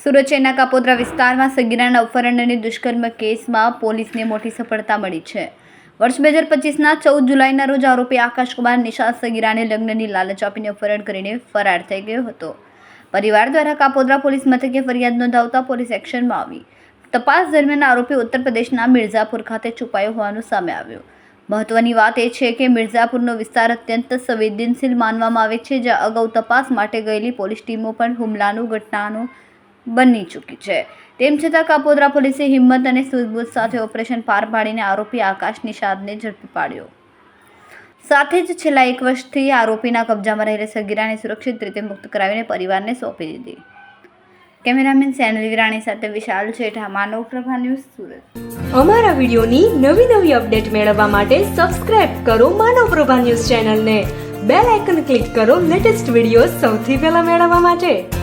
સુરત શહેરના કાપોદ્રા વિસ્તારમાં સગીરાના અપહરણ અને દુષ્કર્મ કેસમાં પોલીસને મોટી સફળતા મળી છે. વર્ષ 2025ના 14 જુલાઈના રોજ આરોપી આકાશકુમાર નિશાદ સગીરાને લગ્નની લાલચ આપીને અપહરણ કરીને ફરાર થઈ ગયો હતો. પરિવાર દ્વારા કાપોદ્રા પોલીસ મથકે ફરિયાદ નોંધાવતા પોલીસ એક્શનમાં આવી. તપાસ દરમિયાન આરોપી ઉત્તર પ્રદેશના મિર્ઝાપુર ખાતે છુપાયો હોવાનું સામે આવ્યું. મહત્વની વાત એ છે કે મિર્ઝાપુરનો વિસ્તાર અત્યંત સંવેદનશીલ માનવામાં આવે છે, જ્યાં અગાઉ તપાસ માટે ગયેલી પોલીસ ટીમો પણ હુમલાનું ઘટનાનું બની ચૂકી છે. તેમ છતાં કાપોદ્રા પોલીસે હિંમત અને સૂઝબૂછ સાથે ઓપરેશન પાર પાડીને આરોપી આકાશ નિશાદને ઝડપી પાડ્યો. સાથે જ છેલ્લા 1 વર્ષથી આરોપીના કબજામાં રહેલી સગીરાને સુરક્ષિત રીતે મુક્ત કરાવીને પરિવારને સોંપી દીધી. કેમેરામેન સેનલ વિરાણી સાથે વિશાલ છેઠા, માનવ પ્રભા ન્યૂઝ, સુરત. અમારા વિડીયોની નવી અપડેટ મેળવવા માટે સબસ્ક્રાઇબ કરો માનવ પ્રભા ન્યૂઝ ચેનલને. બેલ આઇકન ક્લિક કરો લેટેસ્ટ વિડીયો સૌથી પહેલા મેળવવા માટે.